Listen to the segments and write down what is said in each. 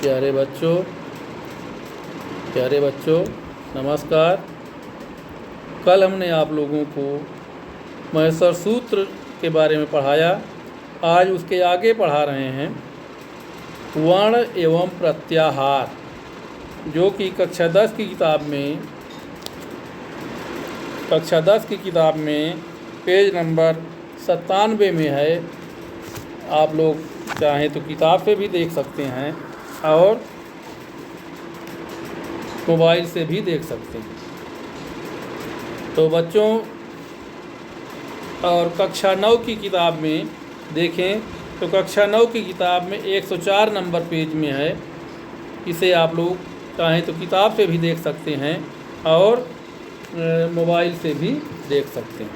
प्यारे बच्चों नमस्कार। कल हमने आप लोगों को महेश्वर सूत्र के बारे में पढ़ाया। आज उसके आगे पढ़ा रहे हैं वर्ण एवं प्रत्याहार, जो कि कक्षा 10 की किताब में पेज नंबर 97 में है। आप लोग चाहें तो किताब पे भी देख सकते हैं और मोबाइल से भी देख सकते हैं। तो बच्चों, और कक्षा 9 की किताब में देखें तो कक्षा 9 की किताब में 104 नंबर पेज में है। इसे आप लोग चाहें तो किताब से भी देख सकते हैं और मोबाइल से भी देख सकते हैं।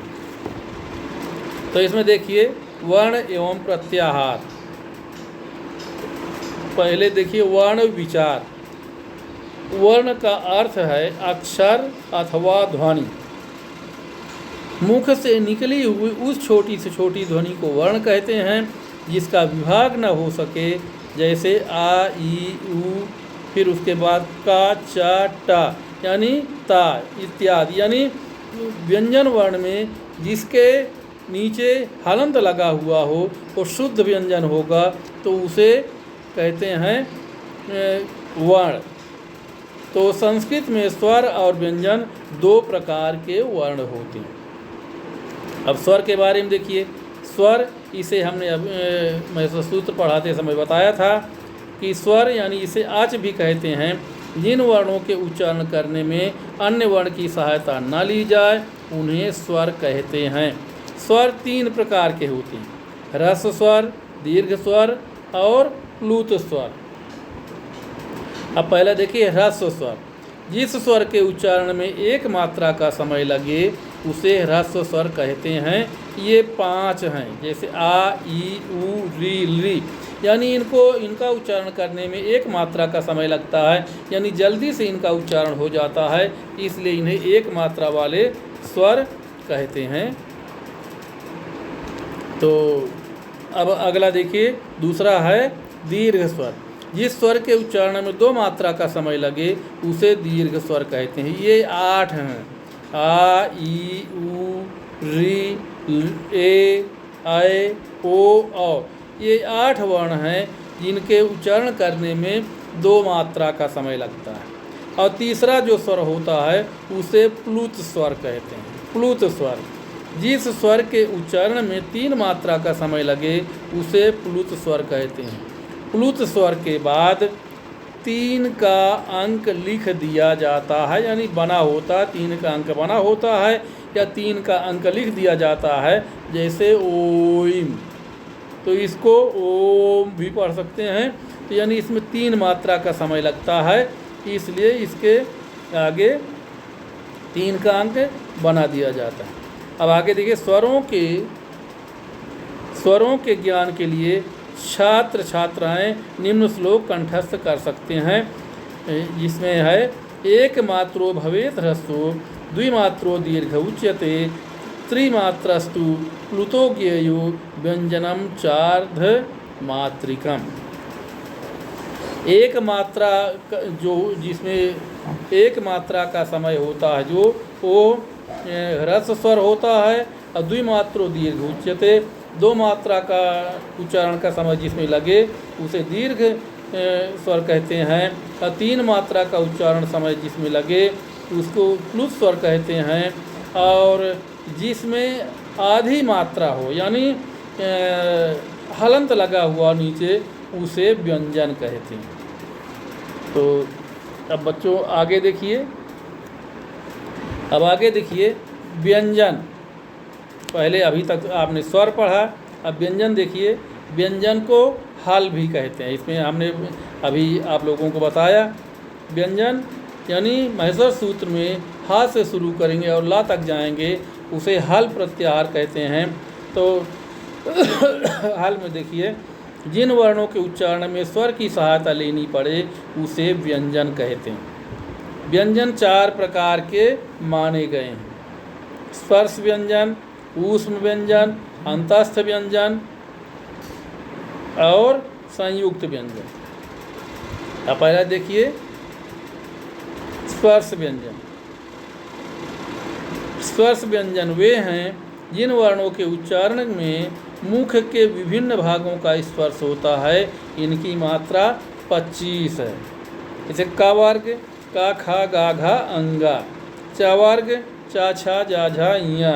तो इसमें देखिए वर्ण एवं प्रत्याहार। पहले देखिए वर्ण विचार। वर्ण का अर्थ है अक्षर अथवा ध्वनि। मुख से निकली हुई उस छोटी से छोटी ध्वनि को वर्ण कहते हैं, जिसका विभाग न हो सके, जैसे आ, ई, उ, फिर उसके बाद का, चा, टा यानी ता इत्यादि। यानी व्यंजन वर्ण में जिसके नीचे हलंत लगा हुआ हो वो शुद्ध व्यंजन होगा, तो उसे कहते हैं वर्ण। तो संस्कृत में स्वर और व्यंजन 2 प्रकार के वर्ण होते हैं। अब स्वर के बारे में देखिए। स्वर, इसे हमने महेश्वर सूत्र पढ़ाते समय बताया था कि स्वर यानी इसे आच भी कहते हैं, जिन वर्णों के उच्चारण करने में अन्य वर्ण की सहायता न ली जाए उन्हें स्वर कहते हैं। स्वर 3 प्रकार के होते हैं: ह्रस्व स्वर, दीर्घ स्वर और प्लुत स्वर। अब पहले देखिए ह्रस्व स्वर। जिस स्वर के उच्चारण में एक मात्रा का समय लगे उसे ह्रस्व स्वर कहते हैं। ये 5 हैं, जैसे आ, ई, उ, री, ली। यानी इनका उच्चारण करने में एक मात्रा का समय लगता है, यानी जल्दी से इनका उच्चारण हो जाता है, इसलिए इन्हें एक मात्रा वाले स्वर कहते हैं। तो अब अगला देखिए, दूसरा है दीर्घ स्वर। जिस स्वर के उच्चारण में 2 मात्रा का समय लगे उसे दीर्घ स्वर कहते हैं। ये 8 हैं: आ, ई, उ, री, ए, ऐ, ओ, औ। ये 8 वर्ण हैं जिनके उच्चारण करने में 2 मात्रा का समय लगता है। और तीसरा जो स्वर होता है उसे प्लुत स्वर कहते हैं। प्लुत स्वर, जिस स्वर के उच्चारण में 3 मात्रा का समय लगे उसे प्लुत स्वर कहते हैं। प्लुत स्वर के बाद 3 का अंक लिख दिया जाता है, यानी बना होता, 3 का अंक बना होता है या 3 का अंक लिख दिया जाता है, जैसे ओम। तो इसको ओम भी पढ़ सकते हैं। तो यानी इसमें 3 मात्रा का समय लगता है, इसलिए इसके आगे 3 का अंक बना दिया जाता है। अब आगे देखिए, स्वरों के ज्ञान के लिए छात्र छात्राएं निम्न श्लोक कंठस्थ कर सकते हैं। जिसमें है एक मात्रो भवेत् ह्रस्वो द्विमात्रो दीर्घ उच्यते त्रिमात्रस्तु प्लुतो ज्ञेयो व्यंजनम चार्ध मात्रिकम। एक मात्रा जिसमें एक मात्रा का समय होता है जो वो ह्रस्व स्वर होता है, और द्विमात्रो दीर्घ उच्यते, 2 मात्रा का उच्चारण का समय जिसमें लगे उसे दीर्घ स्वर कहते हैं, और 3 मात्रा का उच्चारण समय जिसमें लगे उसको प्लुत स्वर कहते हैं, और जिसमें आधी मात्रा हो यानी हलंत लगा हुआ नीचे उसे व्यंजन कहते हैं। तो अब बच्चों आगे देखिए। अब आगे देखिए व्यंजन। पहले अभी तक आपने स्वर पढ़ा, अब व्यंजन देखिए। व्यंजन को हल भी कहते हैं। इसमें हमने अभी आप लोगों को बताया, व्यंजन यानी महेश्वर सूत्र में हा से शुरू करेंगे और ला तक जाएंगे, उसे हल प्रत्याहार कहते हैं। तो हल में देखिए, जिन वर्णों के उच्चारण में स्वर की सहायता लेनी पड़े उसे व्यंजन कहते हैं। व्यंजन 4 प्रकार के माने गए हैं: स्पर्श व्यंजन, ऊष्म व्यंजन, अंतस्थ व्यंजन और संयुक्त व्यंजन। अब पहला देखिए स्पर्श व्यंजन। स्पर्श व्यंजन वे हैं जिन वर्णों के उच्चारण में मुख के विभिन्न भागों का स्पर्श होता है। इनकी मात्रा 25 है। जैसे का वर्ग का खा गा घा अंगा, चा वर्ग चा छा जा झा इया,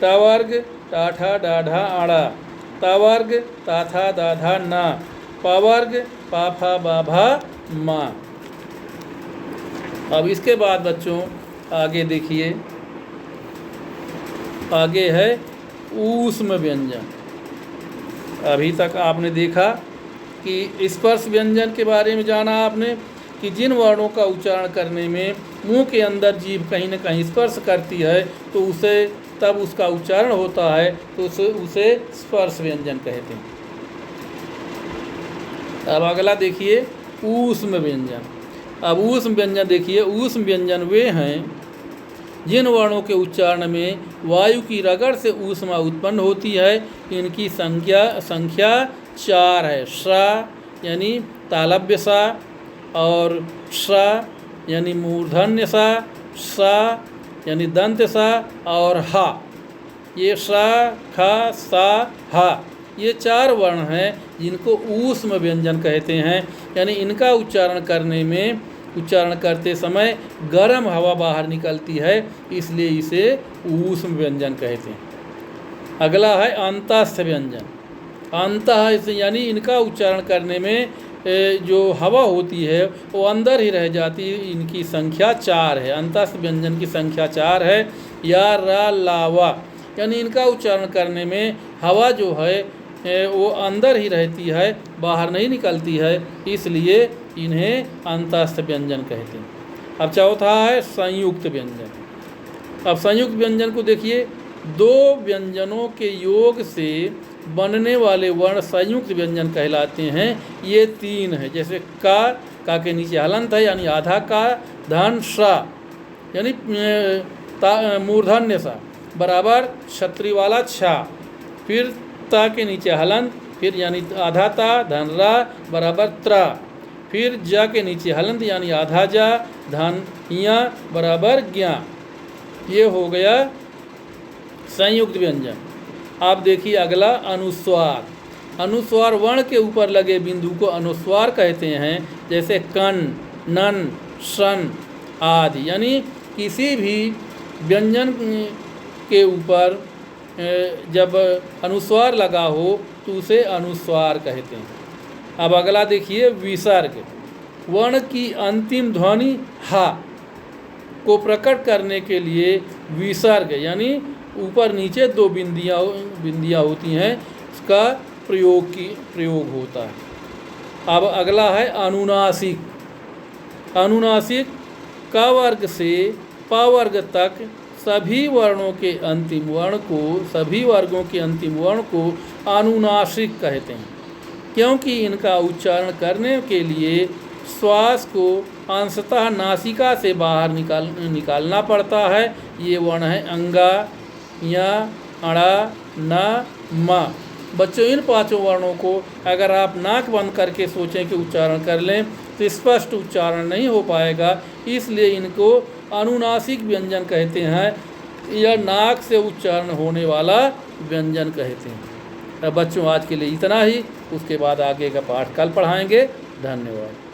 टा वर्ग टा ठा डा ढा आड़ा, ता वर्ग ता था दा धा ना, पा वर्ग पा फा बा भा मा। अब इसके बाद बच्चों आगे देखिए, आगे है ऊष्म व्यंजन। अभी तक आपने देखा कि स्पर्श व्यंजन के बारे में जाना आपने कि जिन वर्णों का उच्चारण करने में मुंह के अंदर जीभ कहीं न कहीं स्पर्श करती है तो उसे तब उसका उच्चारण होता है, तो उसे स्पर्श व्यंजन कहते हैं। अब अगला देखिए ऊष्म व्यंजन। अब ऊष्म व्यंजन देखिए, ऊष्म व्यंजन वे हैं जिन वर्णों के उच्चारण में वायु की रगड़ से ऊष्मा उत्पन्न होती है। इनकी संख्या 4 है। श्रा यानी तालव्य सा, और श्रा यानी मूर्धन्य सा, सा यानी दंत सा, और हा। ये श्रा खा सा हा, ये 4 वर्ण हैं जिनको ऊष्म व्यंजन कहते हैं। यानी इनका उच्चारण करते समय गर्म हवा बाहर निकलती है, इसलिए इसे ऊष्म व्यंजन कहते हैं। अगला है अंतस्थ व्यंजन। अंतः यानी इनका उच्चारण करने में जो हवा होती है वो अंदर ही रह जाती है। इनकी संख्या 4 है। अंतस्थ व्यंजन की संख्या 4 है। या रा लावा यानी इनका उच्चारण करने में हवा जो है वो अंदर ही रहती है, बाहर नहीं निकलती है, इसलिए इन्हें अंतस्थ व्यंजन कहते हैं। अब चौथा है संयुक्त व्यंजन। अब संयुक्त व्यंजन को देखिए, 2 व्यंजनों के योग से बनने वाले वर्ण संयुक्त व्यंजन कहलाते हैं। ये 3 है। जैसे का के नीचे हलंत है यानी आधा का, धन सा यानी मूर्धन्य सा बराबर छतरी वाला छा, फिर ता के नीचे हलंत, फिर यानी आधा ता धन रा बराबर त्रा, फिर जा के नीचे हलंत यानी आधा जा धन या बराबर ज्ञा। ये हो गया संयुक्त व्यंजन। आप देखिए अगला अनुस्वार। अनुस्वार वर्ण के ऊपर लगे बिंदु को अनुस्वार कहते हैं। जैसे कन, नन, सन आदि। यानी किसी भी व्यंजन के ऊपर जब अनुस्वार लगा हो तो उसे अनुस्वार कहते हैं। अब अगला देखिए विसर्ग। वर्ण की अंतिम ध्वनि हा को प्रकट करने के लिए विसर्ग यानी ऊपर नीचे 2 बिंदियाँ होती हैं, इसका प्रयोग होता है। अब अगला है अनुनासिक। अनुनासिक का वर्ग से पा वर्ग तक सभी वर्गों के अंतिम वर्ण को अनुनासिक कहते हैं, क्योंकि इनका उच्चारण करने के लिए श्वास को अंशतः नासिका से बाहर निकालना पड़ता है। ये वर्ण है अंगा, या, अड़ा, न, मा। बच्चों इन 5 वर्णों को अगर आप नाक बंद करके सोचें कि उच्चारण कर लें तो स्पष्ट उच्चारण नहीं हो पाएगा, इसलिए इनको अनुनासिक व्यंजन कहते हैं या नाक से उच्चारण होने वाला व्यंजन कहते हैं। बच्चों आज के लिए इतना ही, उसके बाद आगे का पाठ कल पढ़ाएंगे। धन्यवाद।